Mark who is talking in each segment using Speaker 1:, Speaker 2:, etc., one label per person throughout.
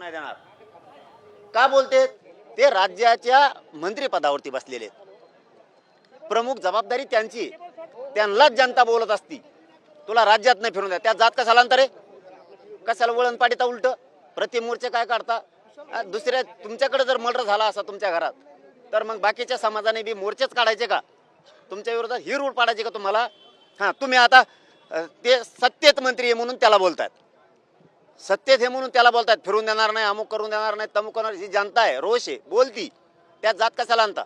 Speaker 1: नाही देणार. का बोलते? ते राज्याच्या मंत्रिपदावरती बसलेले आहेत. प्रमुख जबाबदारी त्यांची, त्यांनाच जनता बोलत असती. तुला राज्यात नाही फिरून द्या, त्या जात कशाला अंतर कशाला वळण पाडीता उलट प्रतिमोर्चे काय काढता? दुसऱ्या तुमच्याकडे जर मर्डर झाला असा तुमच्या घरात, तर मग बाकीच्या समाजाने बी मोर्चेच काढायचे का? तुमच्या विरोधात ही रूल पाडायचे का तुम्हाला? हां, तुम्ही आता ते सत्तेत मंत्री आहे म्हणून त्याला बोलतात, सत्तेत हे म्हणून त्याला बोलतात फिरून देणार नाही, अमुक करून देणार नाही, तमुक करणार. ही जनता आहे, रोष आहे, बोलती. त्यात जात कशाला आणता?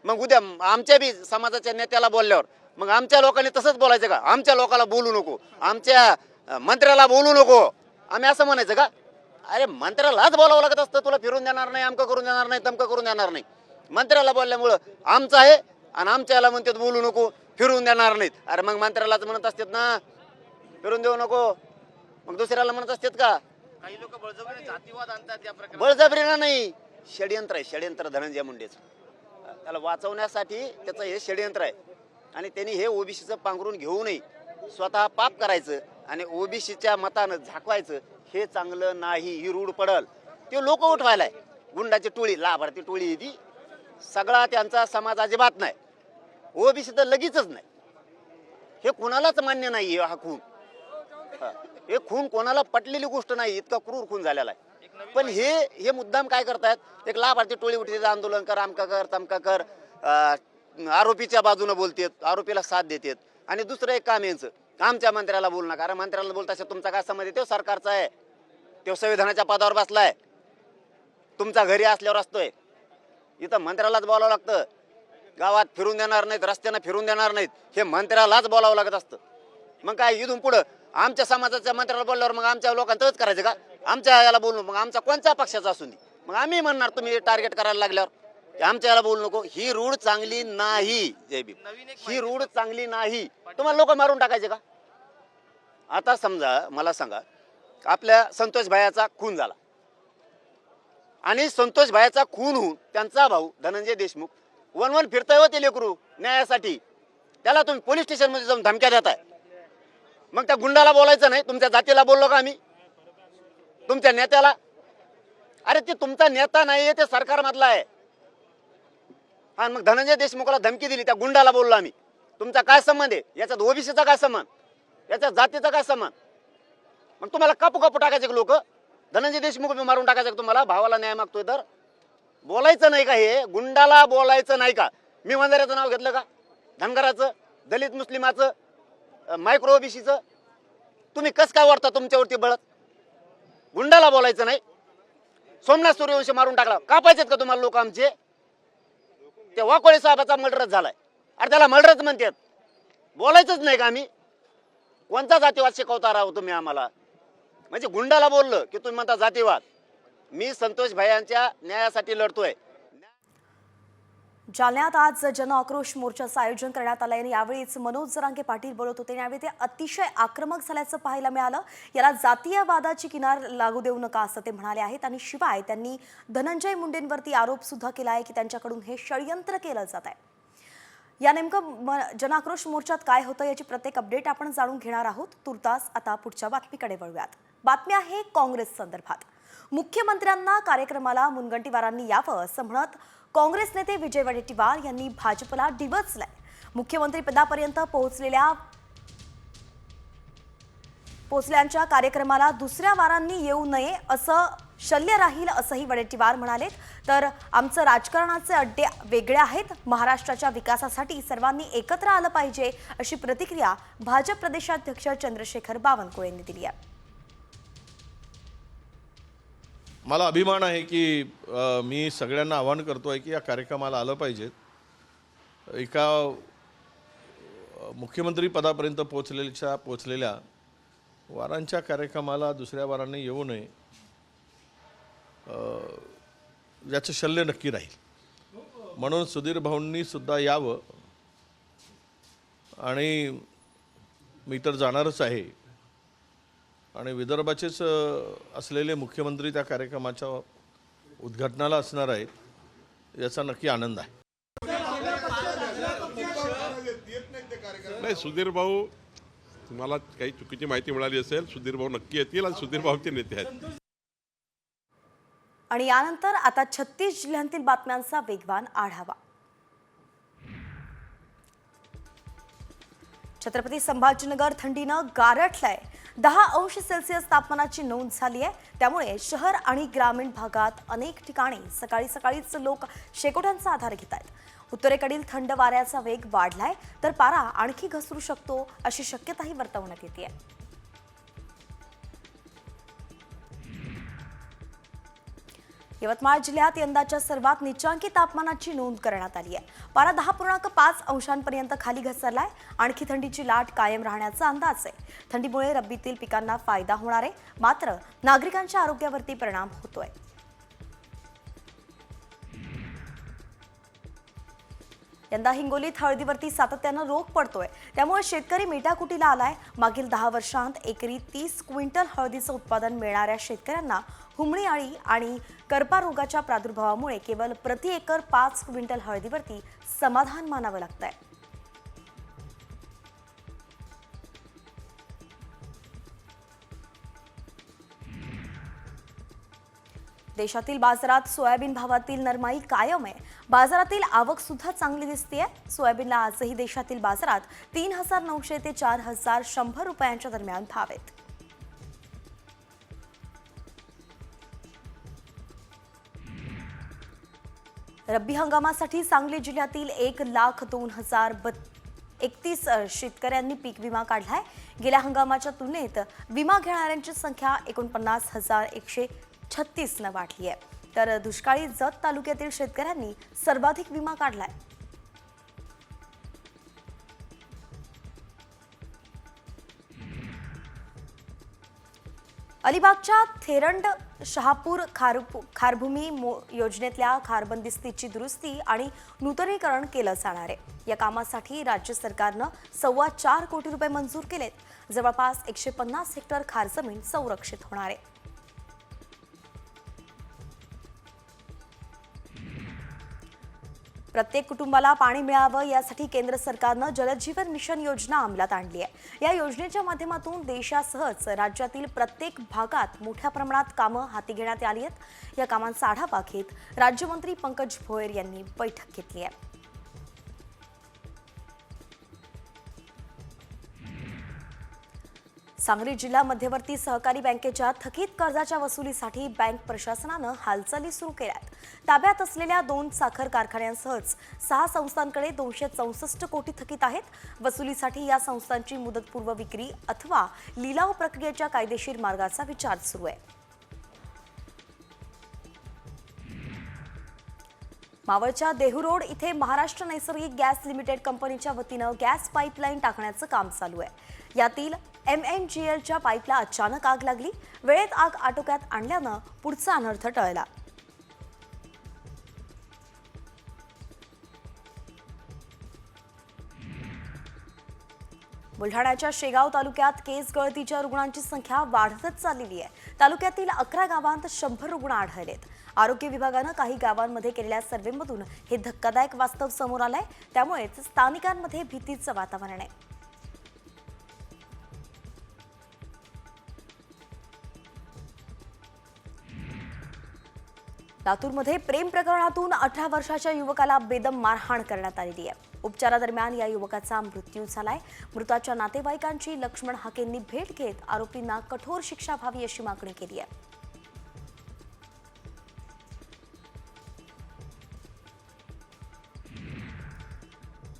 Speaker 1: मग उद्या आमच्या बी समाजाच्या नेत्याला बोलल्यावर मग आमच्या लोकांनी तसंच बोलायचं का? आमच्या लोकांना बोलू नको, आमच्या मंत्र्याला बोलू नको, आम्ही असं म्हणायचं का? अरे मंत्र्यालाच बोलावं लागत असतं, तुला फिरून देणार नाही, अमकं करून देणार नाही, तमकं करून देणार नाही. मंत्र्याला बोलल्यामुळं आमचं आहे आणि आमच्याला म्हणतात बोलू नको, फिरून देणार नाहीत. अरे मग मंत्र्यालाच म्हणत असतात ना फिरून देऊ नको, मग दुसऱ्याला म्हणत असतात का?
Speaker 2: काही लोक बळजबरीने जातीवाद आणतात या प्रकारे.
Speaker 1: बळजबरीनं नाही, षडयंत्र आहे, षडयंत्र धनंजय मुंडेचं. त्याला वाचवण्यासाठी त्याचं हे षडयंत्र आहे. आणि त्यांनी हे ओबीसीचं पांघरून घेऊ नये, स्वतः पाप करायचं आणि ओबीसीच्या मतानं झाकवायचं, हे चांगलं नाही. ही रूढ पडल. ते लोक उठवायलाय, गुंडाची टोळी, लाभार्थी टोळी, ती सगळा त्यांचा समाज अजिबात नाही. ओबीसी तर लगेचच नाही. हे कोणालाच मान्य नाही. हा खून, हे खून कोणाला पटलेली गोष्ट नाही. इतका क्रूर खून झालेला आहे. पण हे मुद्दाम काय करतायत? एक लाभार्थी टोळी उठते, आंदोलन कर, आमका कर, तमका कर, आरोपीच्या बाजूने बोलतेत, आरोपीला साथ देतात. आणि दुसरं एक काम यांचं, आमच्या मंत्र्याला बोलू नका. अरे मंत्र्याला बोलता तुमचा काय संबंध आहे? तो सरकारचा आहे, तो संविधानाच्या पदावर बसलाय, तुमचा घरी असल्यावर असतोय. इथं मंत्र्यालाच बोलावं लागतं. गावात फिरून देणार नाहीत, रस्त्यानं फिरून देणार नाहीत, हे मंत्र्यालाच बोलावं लागत असतं. मग काय इथून पुढं आमच्या समाजाच्या मंत्र्याला बोलल्यावर मग आमच्या लोकांचं करायचं का? आमच्या याला बोलू, मग आमचा कोणत्या पक्षाचा असून दे, मग आम्ही म्हणणार तुम्ही टार्गेट करायला लागल्यावर आमच्या याला बोलू नको. ही रूढ चांगली नाही. जय भीम. ही रूढ चांगली नाही. तुम्हाला लोक मारून टाकायचे का? आता समजा मला सांगा, आपल्या संतोष भायाचा खून झाला आणि संतोष भायाचा खून होऊन त्यांचा भाऊ धनंजय देशमुख वन फिरताय होते लेकरू न्यायासाठी, त्याला तुम्ही पोलीस स्टेशनमध्ये जाऊन धमक्या देताय. मग त्या गुंडाला बोलायचं नाही? तुमच्या जातीला बोललो का आम्ही? तुमच्या नेत्याला? अरे ते तुमचा नेता नाही आहे, ते सरकारमधला आहे. आणि मग धनंजय देशमुखला धमकी दिली, त्या गुंडाला बोललो आम्ही. तुमचा काय संबंध आहे याच्यात? ओबीसीचा काय संबंध, याच्या जातीचा काय संबंध? मग तुम्हाला कापू कापू टाकायचे लोक? धनंजय देशमुख मारून टाकायचं तुम्हाला? भावाला न्याय मागतोय तर बोलायचं नाही का? हे गुंडाला बोलायचं नाही का? मी वंजाऱ्याचं नाव घेतलं का? धनगराचं, दलित मुस्लिमाचं, मायक्रो ओबीसीचं? तुम्ही कस काय वाढता तुमच्यावरती बळत? गुंडाला बोलायचं नाही. सोमनाथ सूर्यवंशी मारून टाकला, कापायचेत का तुम्हाला लोक आमचे? ते वाकोळे साहेबाचा मर्डरच झालाय. अरे त्याला मर्डरच म्हणतात, बोलायचंच नाही का आम्ही? कोणता जातीवाद शिकवता राहू तुम्ही आम्हाला? म्हणजे गुंडाला बोललं की तुम्ही म्हणता जातीवाद. मी संतोष भायांच्या न्यायासाठी लढतोय.
Speaker 3: जालन्यात आज जन आक्रोश मोर्चाचं आयोजन करण्यात आलं आणि यावेळीच मनोज जरांगे पाटील बोलत होते. यावेळी ते अतिशय आक्रमक झाल्याचं पाहायला मिळालं. याला जातीयवादाची किनार लागू देऊ नका असं ते म्हणाले आहेत. आणि शिवाय त्यांनी धनंजय मुंडेंवरती आरोप सुद्धा केला आहे की त्यांच्याकडून हे षडयंत्र केलं जात आहे. या नेमकं जनाक्रोश मोर्चात काय होतं याची प्रत्येक अपडेट आपण जाणून घेणार आहोत. तुर्तास आता पुढच्या बातमीकडे वळूयात. बातमी आहे काँग्रेस संदर्भात. मुख्यमंत्र्यांना कार्यक्रमाला मुनगंटीवारांनी यावं असं म्हणत काँग्रेस नेते विजय वडेट्टीवार यांनी भाजपला डिवचलंय. मुख्यमंत्री पदापर्यंत पोहोचल्यांच्या कार्यक्रमाला दुसऱ्या वारांनी येऊ नये असं शल्य राहील असंही वडेट्टीवार म्हणालेत. तर आमचं राजकारणाचे अड्डे वेगळे आहेत, महाराष्ट्राच्या विकासासाठी सर्वांनी एकत्र आलं पाहिजे अशी प्रतिक्रिया भाजप प्रदेशाध्यक्ष चंद्रशेखर बावनकुळे यांनी दिली आहे.
Speaker 4: मला अभिमान आहे की मी सगळ्यांना आवाहन करतोय की या कार्यक्रमाला आलं पाहिजे. एका मुख्यमंत्री पदापर्यंत पोहोचलेल्या वारांच्या कार्यक्रमाला दुसऱ्या वारांनी येऊ नये याचं शल्य नक्की राहील. म्हणून सुधीर भाऊंनी सुद्धा यावं आणि मी तर जाणारच आहे. आणि विदर्भाचेच असलेले मुख्यमंत्री त्या कार्यक्रमाच्या उद्घाटनाला असणार आहेत याचा नक्की आनंद आहे.
Speaker 5: नाही, सुधीर भाऊ, तुम्हाला काही चुकीची माहिती मिळाली असेल. सुधीर भाऊ नक्की येतील आणि सुधीर भाऊचे नेते आहेत.
Speaker 3: आणि यानंतर आता 36 जिल्ह्यांतील बातम्यांचा वेगवान आढावा. छत्रपती संभाजीनगर थंडीनं गारठलंय. 10 अंश सेल्सिअस तापमानाची नोंद झाली आहे. त्यामुळे शहर आणि ग्रामीण भागात अनेक ठिकाणी सकाळी सकाळीच लोक शेकोट्यांचा आधार घेत आहेत. उत्तरेकडील थंड वाऱ्याचा वेग वाढलाय तर पारा आणखी घसरू शकतो अशी शक्यताही वर्तवण्यात येते. यवतमाळ जिल्ह्यात यंदाच्या सर्वात निचांकी तापमानाची नोंद करण्यात आली आहे. पारा 10.5 अंशांपर्यंत खाली घसरलाय. आणखी थंडीची लाट कायम राहण्याचा अंदाज आहे. थंडीमुळे रब्बीतील पिकांना फायदा होणार आहे, मात्र नागरिकांच्या आरोग्यावरती परिणाम होतोय. यंदा हिंगोलीत हळदीवरती सातत्यानं रोग पडतोय. त्यामुळे शेतकरी मेटाकुटीला आलाय. मागील 10 वर्षांत एकरी 30 क्विंटल हळदीचं उत्पादन मिळणाऱ्या शेतकऱ्यांना हुमणी अळी आणि करपा रोगाच्या प्रादुर्भावामुळे केवळ प्रति एकर 5 क्विंटल हळदीवरती समाधान मानावं लागतंय. देशातील बाजारात सोयाबीन भावातील नरमाई कायम आहे. बाजारातील आवक सुद्धा चांगली दिसतेय. सोयाबीनला आजही देशातील बाजारात 3,900 ते 4,100 रुपयांच्या दरम्यान भाव आहेत. रब्बी हंगामासाठी सांगली जिल्ह्यातील 1,02,031 शेतकऱ्यांनी पीक विमा काढलाय. गेल्या हंगामाच्या तुलनेत विमा घेणाऱ्यांची संख्या 49,136 न वाढली आहे. तर दुष्काळी जत तालुक्यातील शेतकऱ्यांनी सर्वाधिक विमा काढलाय. अलिबागच्या थेरंड शहापूर खारभूमी योजनेतल्या खारबंदिस्तीची दुरुस्ती आणि नूतनीकरण केलं जाणार आहे. या कामासाठी राज्य सरकारनं 4.25 कोटी रुपये मंजूर केलेत. जवळपास 150 हेक्टर खार जमीन संरक्षित होणार आहे. प्रत्येक कुटुंबाला पाणी मिळावं यासाठी केंद्र सरकारनं जलजीवन मिशन योजना अंमलात आणली आहे. या योजनेच्या माध्यमातून देशासहच राज्यातील प्रत्येक भागात मोठ्या प्रमाणात कामं हाती घेण्यात आली आहेत. या कामांचा आढावा घेत राज्यमंत्री पंकज भोयर यांनी बैठक घेतली आहे. सांगली जिल्हा मध्यवर्ती सहकारी बँकेच्या थकीत कर्जाच्या वसुलीसाठी बँक प्रशासनानं हालचाली सुरू केल्यात. ताब्यात असलेल्या 2 साखर कारखान्यांसहच 6 संस्थांकडे 264 कोटी थकीत आहेत. वसुलीसाठी या संस्थांची मुदतपूर्व विक्री अथवा लिलाव प्रक्रियेच्या कायदेशीर मार्गाचा विचार सुरू आहे. मावळच्या देहू इथे महाराष्ट्र नैसर्गिक गॅस लिमिटेड कंपनीच्या वतीनं गॅस पाईपलाईन टाकण्याचं काम चालू आहे. यातील MNGLच्या पाईपला अचानक आग लागली. वेळेत आग आटोक्यात आणल्यानं पुढचा अनर्थ टळला. बुलढाण्याच्या शेगाव तालुक्यात केस गळतीच्या रुग्णांची संख्या वाढतच चाललेली आहे. तालुक्यातील 11 गावांत 100 रुग्ण आढळलेत. आरोग्य विभागानं काही गावांमध्ये केलेल्या सर्व्हेमधून हे धक्कादायक वास्तव समोर आलंय. त्यामुळेच स्थानिकांमध्ये भीतीचं वातावरण आहे. लातूरमध्ये प्रेम प्रकरणातून 18 वर्षाच्या युवकाला बेदम मारहाण करण्यात आलेली आहे. उपचारादरम्यान या युवकाचा मृत्यू झालाय. मृताच्या नातेवाईकांची लक्ष्मण हाकेंनी भेट घेत आरोपींना कठोर शिक्षा व्हावी अशी मागणी केली आहे.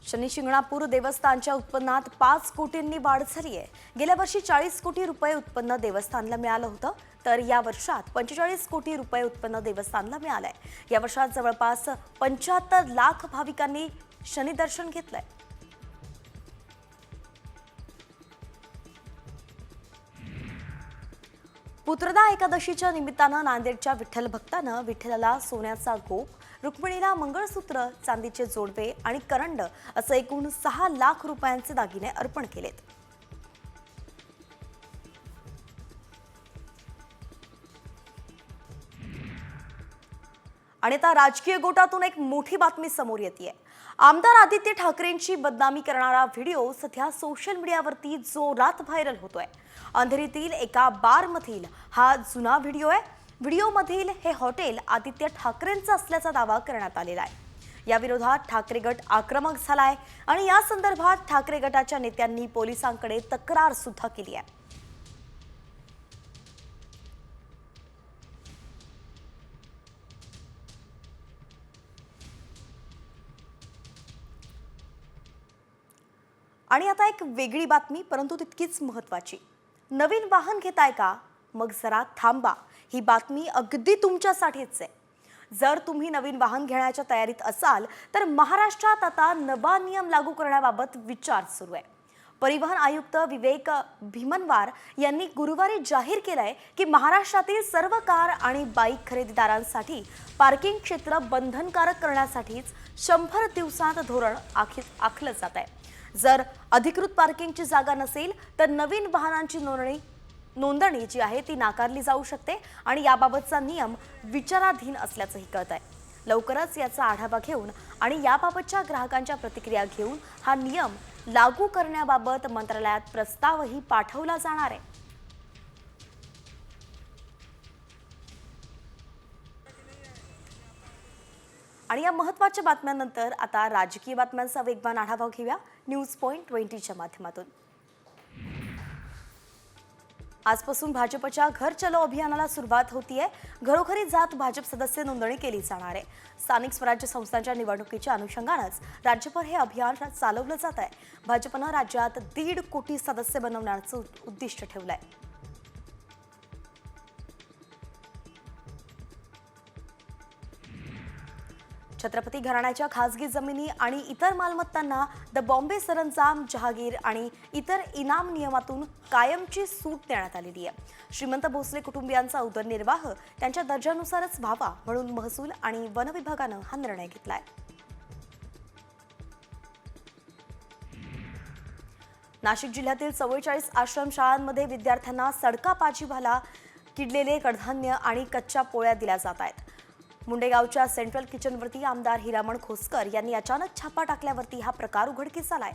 Speaker 3: शनी शिंगणापूर देवस्थानच्या उत्पन्नात 5 कोटींनी वाढ झाली आहे. गेल्या वर्षी 40 कोटी रुपये उत्पन्न देवस्थानला मिळालं होतं, तर या वर्षात 45 कोटी रुपये उत्पन्न देवस्थानला मिळालंय. या वर्षात जवळपास 75 लाख भाविकांनी शनी दर्शन घेतलंय. पुत्रदा एकादशीच्या निमित्तानं नांदेडच्या विठ्ठल भक्तानं विठ्ठलाला सोन्याचा गोप, रुक्मिणीला मंगळसूत्र, चांदीचे जोडवे आणि करंड असं एकूण 6 लाख रुपयांचे दागिने अर्पण केलेत. आणि आता राजकीय गोटातून एक मोठी बातमी समोर येते. आमदार आदित्य ठाकरेंची बदनामी करणारा व्हिडिओ सध्या सोशल मीडियावरती जोरात व्हायरल होतोय. अंधेरीतील एका बारमधील हा जुना व्हिडिओ आहे. व्हिडिओमधील हे हॉटेल आदित्य ठाकरेंचं असल्याचा दावा करण्यात आलेला आहे. या विरोधात ठाकरे गट आक्रमक झालाय आणि या संदर्भात ठाकरे गटाच्या नेत्यांनी पोलिसांकडे तक्रार सुद्धा केली आहे. आणि आता एक वेगळी बातमी, परंतु तितकीच महत्त्वाची. नवीन वाहन घेताय का? मग जरा थांबा, ही बातमी अगदी तुमच्यासाठीच आहे. जर तुम्ही नवीन वाहन घेण्याच्या तयारीत असाल तर महाराष्ट्रात आता नवा नियम लागू करण्याबाबत विचार सुरू आहे. परिवहन आयुक्त विवेक भीमनवार यांनी गुरुवारी जाहीर केलंय की महाराष्ट्रातील सर्व कार आणि बाईक खरेदीदारांसाठी पार्किंग क्षेत्र बंधनकारक करण्यासाठीच 100 दिवसांत धोरण आखलं जात आहे. जर अधिकृत पार्किंगची जागा नसेल तर नवीन वाहनांची नोंदणी जी आहे ती नाकारली जाऊ शकते आणि याबाबतचा नियम विचाराधीन असल्याचंही कळत आहे. लवकरच याचा आढावा घेऊन आणि याबाबतच्या ग्राहकांच्या प्रतिक्रिया घेऊन हा नियम लागू करण्याबाबत मंत्रालयात प्रस्तावही पाठवला जाणार आहे. आणि या महत्त्वाच्या बातम्यांनंतर आता राजकीय बातम्यांचा वेगवान आढावा घेऊया न्यूज पॉइंट 20च्या माध्यमातून. आजपासून भाजपच्या घर चलो अभियानाला सुरुवात होतीये. घरोघरी जात भाजप सदस्य नोंदणी केली जाणार आहे. स्थानिक स्वराज्य संस्थांच्या निवडणुकीच्या अनुषंगानंच राज्यभर हे अभियान चालवलं जात आहे. भाजपनं राज्यात 1.5 कोटी सदस्य बनवण्याचं उद्दिष्ट ठेवलंय. छत्रपती घराण्याच्या खासगी जमिनी आणि इतर मालमत्तांना द बॉम्बे सरंजाम जहागीर आणि इतर इनाम नियमातून कायमची सूट देण्यात आलेली आहे. श्रीमंत भोसले कुटुंबियांचा उदरनिर्वाह त्यांच्या दर्जानुसारच व्हावा म्हणून महसूल आणि वन विभागानं हा निर्णय घेतलाय. नाशिक जिल्ह्यातील 44 आश्रमशाळांमध्ये विद्यार्थ्यांना सडका-पाजीभाला किडलेले कडधान्य आणि कच्च्या पोळ्या दिल्या जात आहेत. मुंडेगावच्या सेंट्रल किचनवरती आमदार हिरामण खोसकर यांनी अचानक छापा टाकल्यावरती हा प्रकार उघडकीस आलाय.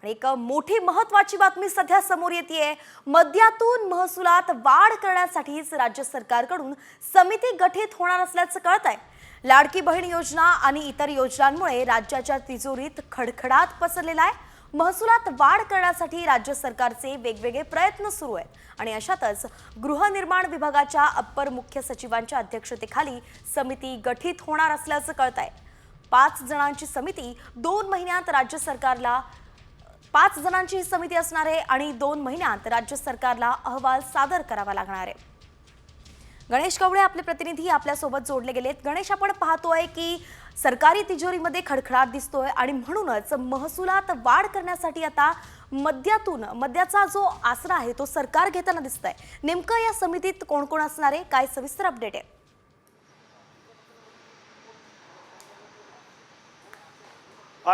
Speaker 3: एक मोठी महत्वाची बातमी सध्या समोर येतेय. मद्यातून महसुलात वाढ करण्यासाठीच राज्य सरकारकडून समिती गठीत होणार असल्याचं कळतंय. लाडकी बहीण योजना आणि इतर योजनांमुळे राज्याच्या तिजोरीत खडखडाट पसरलेला आहे. महसुलात वाढ करण्यासाठी राज्य सरकारचे वेगवेगळे प्रयत्न सुरू आहेत आणि अशातच गृहनिर्माण विभागाच्या अप्पर मुख्य सचिवांच्या अध्यक्षतेखाली समिती गठीत होणार असल्याचं कळतंय. 5 जणांची समिती 2 महिन्यात राज्य सरकारला 5 जणांची ही समिती असणार आहे आणि 2 महिन्यात राज्य सरकारला अहवाल सादर करावा लागणार आहे. गणेश कवळे आपले प्रतिनिधी आपल्यासोबत जोडले गेलेत. गणेश, आपण पाहतोय की सरकारी तिजोरीमध्ये खडखडाट दिसतोय आणि म्हणूनच महसुलात वाढ करण्यासाठी आता मद्याचा जो आसरा आहे तो सरकार घेताना दिसतंय. नेमकं या समितीत कोण कोण असणार आहे, काय सविस्तर अपडेट आहे?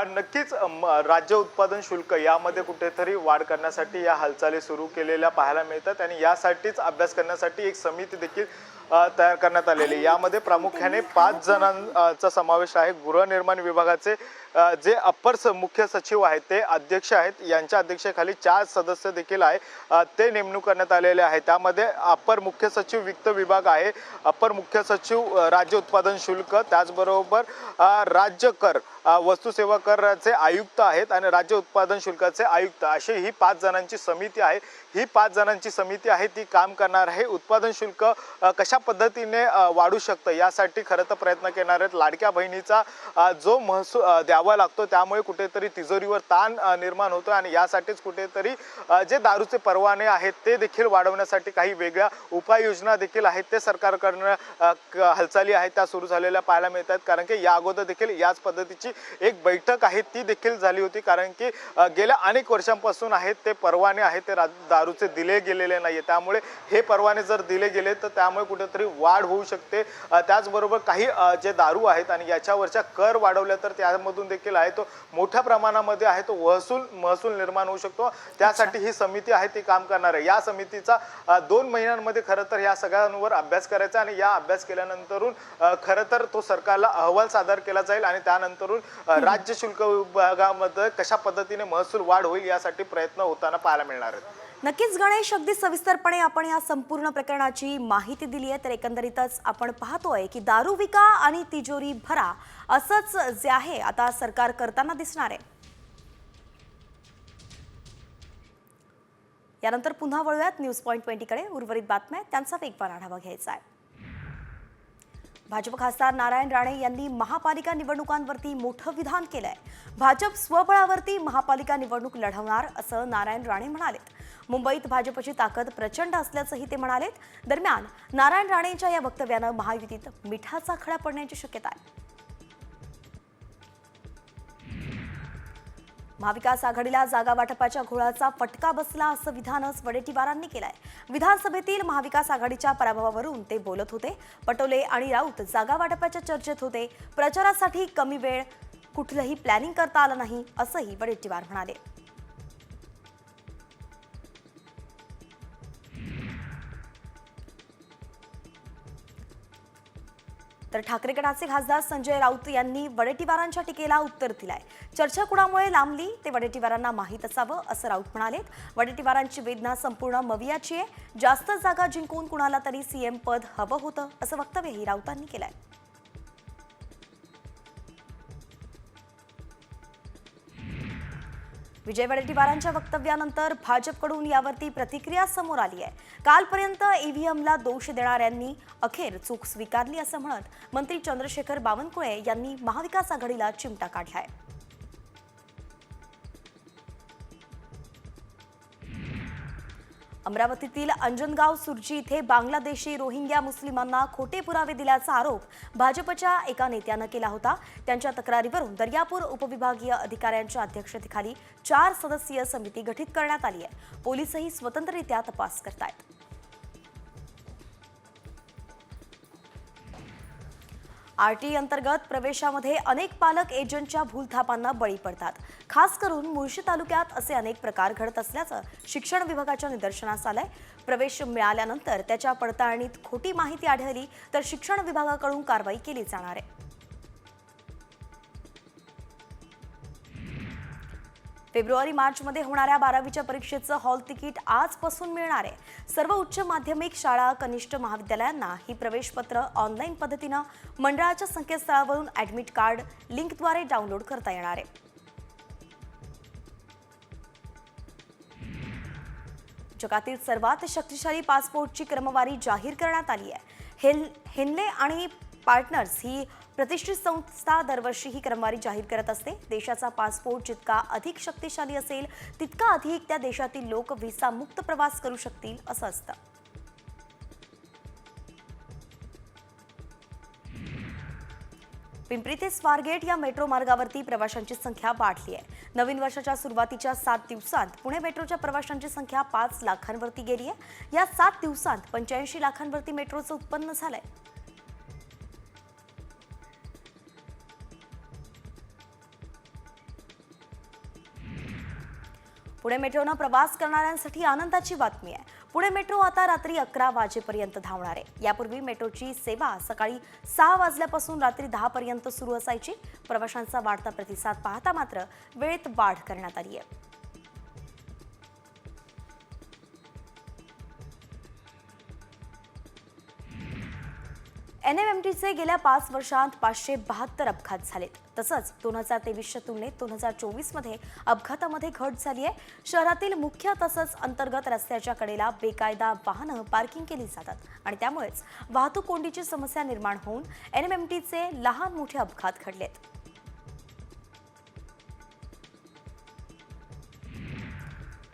Speaker 6: नक्कीच राज्य उत्पादन शुल्क यामध्ये कुठेतरी वाढ करण्यासाठी या हालचाली सुरू केलेल्या पाहायला मिळतात आणि यासाठीच अभ्यास करण्यासाठी एक समिती देखील तयार करण्यात आलेली. यामध्ये प्रामुख्याने 5 जणांचा समावेश आहे. गृहनिर्माण विभागाचे जे अप्पर मुख्य सचिव आहेत ते अध्यक्ष आहेत. यांच्या अध्यक्षतेखाली 4 सदस्य देखील आहे ते नेमणूक करण्यात आलेले आहे. त्यामध्ये अप्पर मुख्य सचिव वित्त विभाग आहे, अप्पर मुख्य सचिव राज्य उत्पादन शुल्क, त्याचबरोबर राज्य कर वस्तू सेवा कराचे आयुक्त आहेत आणि राज्य उत्पादन शुल्काचे आयुक्त, अशी ही 5 जणांची समिती आहे. ही 5 जणांची समिती आहे ती काम करणार आहे. उत्पादन शुल्क कशा पद्धतीने वाढू शकतं यासाठी खरं तर प्रयत्न करणार आहेत. लाडक्या बहिणीचा जो महसूल द्यावा लागतो त्यामुळे कुठेतरी तिजोरीवर ताण निर्माण होतो आणि यासाठीच कुठेतरी जे दारूचे परवाने आहेत ते देखील वाढवण्यासाठी काही वेगळ्या उपाययोजना देखील आहेत ते सरकारकडनं हालचाली आहेत त्या सुरू झालेल्या पाहायला मिळतात. कारण की या अगोदर देखील याच पद्धतीची एक बैठक आहे ती देखील झाली होती. कारण की गेल्या अनेक वर्षांपासून आहेत ते परवाने आहेत ते दारूचे दिले गेलेले नाहीये. त्यामुळे हे परवाने जर दिले गेले तर त्यामुळे कुठेतरी वाढ होऊ शकते. त्याचबरोबर काही जे दारू आहेत आणि याच्यावरच्या कर वाढवल्या तर त्यामधून देखील आहे तो मोठ्या प्रमाणामध्ये आहे, तो महसूल निर्माण होऊ शकतो. त्यासाठी ही समिती आहे ती काम करणार आहे. या समितीचा 2 महिन्यांमध्ये खरं तर या सगळ्यांवर अभ्यास करायचा आणि या अभ्यास केल्यानंतरून खरं तर तो सरकारला अहवाल सादर केला जाईल आणि त्यानंतरून राज्य शुल्क विभागामध्ये कशा पद्धतीने महसूल वाढ होईल यासाठी प्रयत्न होताना पाहायला मिळणार आहेत.
Speaker 3: नक्कीच गणेश, अगदी सविस्तरपणे आपण या संपूर्ण प्रकरणाची माहिती दिली आहे. तर एकंदरीतच आपण पाहतोय की दारू विका आणि तिजोरी भरा असंच जे आहे आता सरकार करताना दिसणार आहे. यानंतर पुन्हा वळूयात न्यूज पॉइंट 20 कडे. उर्वरित बातम्या त्यांचा वेगवान आढावा घ्यायचा आहे. भाजप खासदार नारायण राणे यांनी महापालिका निवडणुकांवरती मोठं विधान केलंय. भाजप स्वबळावरती महापालिका निवडणूक लढवणार असं नारायण राणे म्हणाले. मुंबईत भाजपची ताकद प्रचंड असल्याचंही ते म्हणाले. दरम्यान नारायण राणेंच्या या वक्तव्यानं महायुतीत मिठाचा खडा पडण्याची शक्यता आहे. महाविकास आघाडीला जागा वाटपाच्या घोळाचा फटका बसला असं विधानच वडेट्टीवारांनी केलंय. विधानसभेतील महाविकास आघाडीच्या पराभवावरून ते बोलत होते. पटोले आणि राऊत जागा वाटपाच्या चर्चेत होते. प्रचारासाठी कमी वेळ, कुठलंही प्लॅनिंग करता आलं नाही असंही वडेट्टीवार म्हणाले. तर ठाकरे गटाचे खासदार संजय राऊत यांनी वडेट्टीवारांच्या टीकेला उत्तर दिलंय. चर्चा कुणामुळे लांबली ते वडेट्टीवारांना माहीत असावं असं राऊत म्हणाले. वडेट्टीवारांची वेदना संपूर्ण मवियाची आहे. जास्त जागा जिंकून कुणाला तरी सीएम पद हवं होतं असं वक्तव्यही राऊतांनी केलंय. विजय वडेट्टीवारांच्या वक्तव्यानंतर भाजपकडून यावरती प्रतिक्रिया समोर आली आहे. कालपर्यंत ईव्हीएमला दोष देणाऱ्यांनी अखेर चूक स्वीकारली असं म्हणत मंत्री चंद्रशेखर बावनकुळे यांनी महाविकास आघाडीला चिमटा काढलाय. अमरावतीतील अंजनगाव सुरजी इथे बांगलादेशी रोहिंग्या मुस्लिमांना खोटे पुरावे दिल्याचा आरोप भाजपच्या एका नेत्यानं केला होता. त्यांच्या तक्रारीवरून दर्यापूर उपविभागीय अधिकाऱ्यांच्या अध्यक्षतेखाली 4 सदस्यीय समिती गठीत करण्यात आली आहे. पोलीसही स्वतंत्ररित्या तपास करतायत. आरटी अंतर्गत प्रवेशामध्ये अनेक पालक एजंटच्या भूलथापांना बळी पडतात. खास करून मुळशी तालुक्यात असे अनेक प्रकार घडत असल्याचं शिक्षण विभागाच्या निदर्शनास आलंय. प्रवेश मिळाल्यानंतर त्याच्या पडताळणीत खोटी माहिती आढळली तर शिक्षण विभागाकडून कारवाई केली जाणार आहे. फेब्रुवारी-मार्चमध्ये होणाऱ्या 12वीच्या परीक्षेचं हॉल तिकीट आजपासून मिळणार आहे. सर्व उच्च माध्यमिक शाळा, कनिष्ठ महाविद्यालयांना ही प्रवेशपत्र ऑनलाईन पद्धतीनं मंडळाच्या संकेतस्थळावरून ॲडमिट कार्ड लिंकद्वारे डाउनलोड करता येणार आहे. जगातील सर्वात शक्तिशाली पासपोर्टची क्रमवारी जाहीर करण्यात आली आहे. हेनले आणि पार्टनर्स ही प्रतिष्ठित संस्था दरवर्षी ही क्रमवारी जाहीर करत असते. देशाचा पासपोर्ट जितका अधिक शक्तिशाली असेल तितका अधिक त्या देशातील लोक व्हिसा मुक्त प्रवास करू शकतील असं असतं. पिंपरी ते स्वारगेट या मेट्रो मार्गावरती प्रवाशांची संख्या वाढली आहे. नवीन वर्षाच्या सुरुवातीच्या 7 दिवसांत पुणे मेट्रोच्या प्रवाशांची संख्या 5 लाखांवरती गेली आहे. या 7 दिवसांत 85 लाखांवरती मेट्रोचं उत्पन्न झालंय. पुणे मेट्रोनं प्रवास करणाऱ्यांसाठी आनंदाची बातमी आहे. पुणे मेट्रो आता रात्री 11 वाजेपर्यंत धावणार आहे. यापूर्वी मेट्रोची सेवा सकाळी 6 वाजल्यापासून रात्री 10 पर्यंत सुरू असायची. प्रवाशांचा वाढता प्रतिसाद पाहता मात्र वेळेत वाढ करण्यात आली आहे. NMMTचे गेल्या 5 वर्षांत 572 अपघात झालेत. तसंच 2023च्या तुलनेत 2024मध्ये अपघातामध्ये घट झाली आहे. शहरातील मुख्य तसंच अंतर्गत रस्त्याच्या कडेला बेकायदा वाहनं पार्किंग केली जातात आणि त्यामुळेच वाहतूक कोंडीची समस्या निर्माण होऊन NMMTचे लहान मोठे अपघात घडलेत.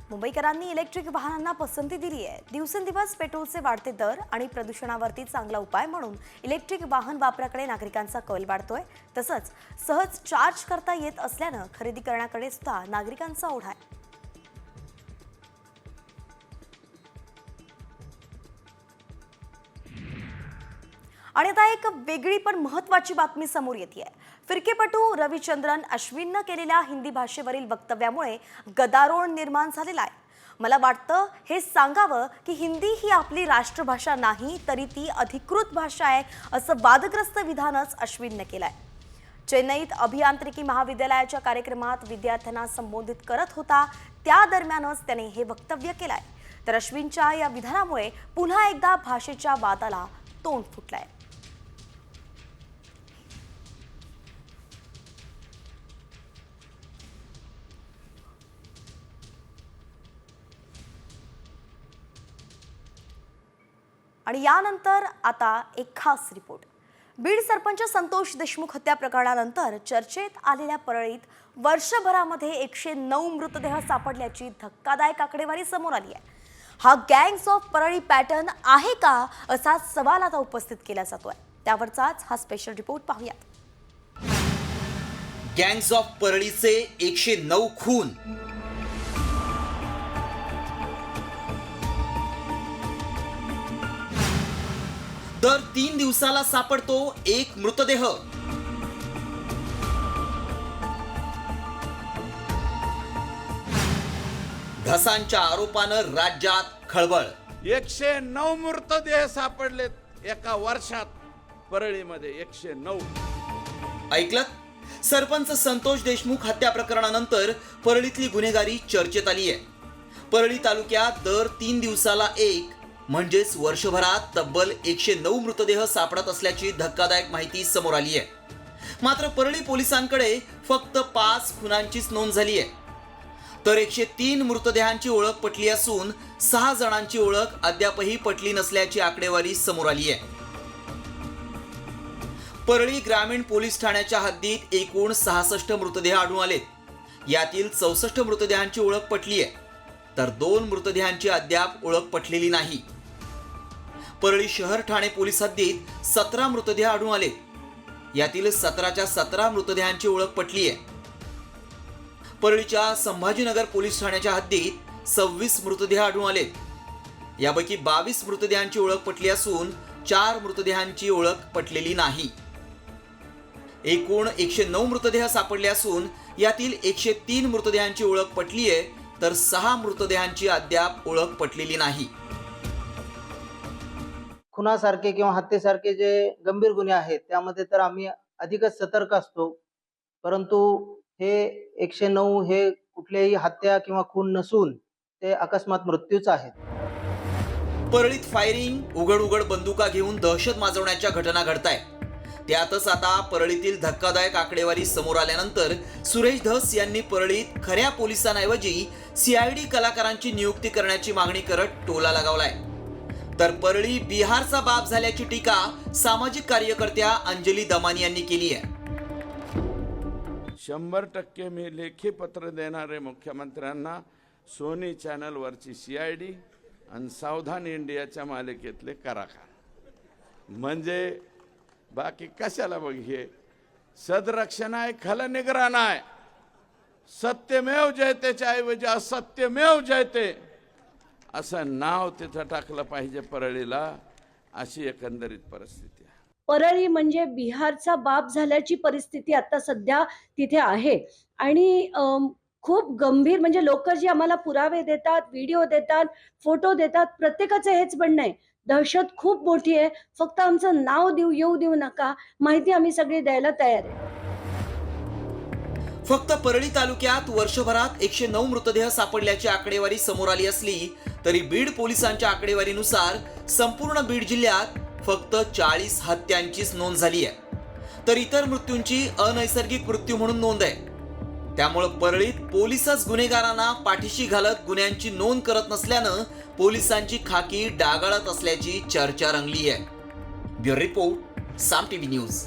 Speaker 3: मुंबईकरांनी इलेक्ट्रिक वाहनांना पसंती दिली आहे. दिवसेंदिवस पेट्रोलचे वाढते दर आणि प्रदूषणावरती चांगला उपाय म्हणून इलेक्ट्रिक वाहन वापराकडे नागरिकांचा कल वाढतोय. तसंच सहज चार्ज करता येत असल्यानं खरेदी करण्याकडे सुद्धा नागरिकांचा ओढा आहे. आणि आता एक वेगळी पण महत्त्वाची बातमी समोर येते आहे. फिरकीपटू रविचंद्रन अश्विननं केलेल्या हिंदी भाषेवरील वक्तव्यामुळे गदारोळ निर्माण झालेला आहे. मला वाटतं हे सांगावं की हिंदी ही आपली राष्ट्रभाषा नाही, तरी ती अधिकृत भाषा आहे, असं वादग्रस्त विधानच अश्विनने केलंय. चेन्नईत अभियांत्रिकी महाविद्यालयाच्या कार्यक्रमात विद्यार्थ्यांना संबोधित करत होता, त्या दरम्यानच त्याने हे वक्तव्य केलंय. तर अश्विनच्या या विधानामुळे पुन्हा एकदा भाषेच्या वादाला तोंड फुटलंय. आणि यानंतर आता एक खास रिपोर्ट. बीड सरपंच संतोष देशमुख हत्या प्रकरणानंतर चर्चेत आलेल्या परळीत वर्षभरामध्ये 109 मृतदेह सापडल्याची धक्कादायक आकडेवारी समोर आली आहे. हा गँग्स ऑफ परळी पॅटर्न आहे का, असा सवाल आता उपस्थित केला जातोय. त्यावरचाच हा स्पेशल रिपोर्ट पाहूयात.
Speaker 7: गँग्स ऑफ परळीचे 109 खून. दर 3 दिवसाला सापडतो एक मृतदेह. ढसांच्या आरोपानं राज्यात खळबळ.
Speaker 5: 109 मृतदेह सापडलेत एका वर्षात परळीमध्ये. 109.
Speaker 7: ऐकलं? सरपंच संतोष देशमुख हत्या प्रकरणानंतर परळीतली गुन्हेगारी चर्चेत आली आहे. परळी तालुक्यात दर 3 दिवसाला एक म्हणजेच वर्षभरात तब्बल 109 मृतदेह सापडत असल्याची धक्कादायक माहिती समोर आली आहे. मात्र परळी पोलिसांकडे फक्त 5 खुनांचीच नोंद झाली आहे. तर 103 मृतदेहांची ओळख पटली असून 6 जणांची ओळख अद्यापही पटली नसल्याची आकडेवारी समोर आली आहे. परळी ग्रामीण पोलीस ठाण्याच्या हद्दीत एकूण 66 मृतदेह आढळून आलेत. यातील 64 मृतदेहांची ओळख पटली आहे, तर 2 मृतदेहांची अद्याप ओळख पटलेली नाही. परळी शहर ठाणे पोलीस हद्दीत 17 मृतदेह आढळून आलेत. यातील 17च्या 17 मृतदेहांची ओळख पटली आहे. परळीच्या संभाजीनगर पोलीस ठाण्याच्या हद्दीत 26 मृतदेह आढळून आलेत. यापैकी 22 मृतदेहांची ओळख पटली असून 4 मृतदेहांची ओळख पटलेली नाही. एकूण 109 मृतदेह सापडले असून यातील 103 मृतदेहांची ओळख पटली आहे, तर 6 मृतदेहांची अद्याप ओळख पटलेली नाही.
Speaker 8: खुनासारखे किंवा हत्येसारखे जे गंभीर गुन्हे आहेत त्यामध्ये तर आम्ही अधिकच सतर्क असतो, परंतु हे 109 हे कुठल्याही हत्या किंवा खून नसून ते अकस्मात मृत्यूच आहेत.
Speaker 7: परळीत फायरिंग, उघड बंदुका घेऊन दहशत माजवण्याच्या घटना घडतायत. त्यातच आता परळीतील धक्कादायक आकडेवारी समोर आल्यानंतर सुरेश धस यांनी परळीत खऱ्या पोलिसांऐवजी CID कलाकारांची नियुक्ती करण्याची मागणी करत टोला लगावलाय. तर परळी बिहारचा बाप झाल्याची टीका सामाजिक कार्यकर्त्या अंजली दमानी यांनी केली आहे.
Speaker 5: 100% मी लेखी पत्र देणारे मुख्यमंत्र्यांना सोनी चॅनलवरची CID आणि सावधान इंडियाच्या मालिकेतले कलाकार. म्हणजे बाकी कशाला बघ, हे सदरक्षण आहे, खलनिग्रहण आहे. सत्यमेव जयतेच्या ऐवजी असत्यमेव जयते असं नाव तिथं टाकलं पाहिजे परळीला, अशी एकंदरीत परिस्थिती आहे.
Speaker 9: परळी म्हणजे बिहारचा बाप झाल्याची परिस्थिती आता सध्या तिथे आहे. आणि खूप गंभीर, म्हणजे लोक जी आम्हाला पुरावे देतात, व्हिडिओ देतात, फोटो देतात, प्रत्येकाचं हेच म्हणणं आहे, दहशत खूप मोठी आहे, फक्त आमचं नाव येऊ देऊ नका, माहिती आम्ही सगळी द्यायला तयार आहे.
Speaker 7: फक्त परळी तालुक्यात वर्षभरात 109 मृतदेह सापडल्याची आकडेवारी समोर आली असली तरी बीड पोलिसांच्या आकडेवारीनुसार संपूर्ण बीड जिल्ह्यात फक्त 40 हत्यांचीच नोंद झाली आहे. तर इतर मृत्यूंची अनैसर्गिक मृत्यू म्हणून नोंद आहे. त्यामुळे परळीत पोलिसच गुन्हेगारांना पाठीशी घालत गुन्ह्यांची नोंद करत नसल्यानं पोलिसांची खाकी डागाळत असल्याची चर्चा रंगली आहे. ब्युरो रिपोर्ट, साम TV न्यूज.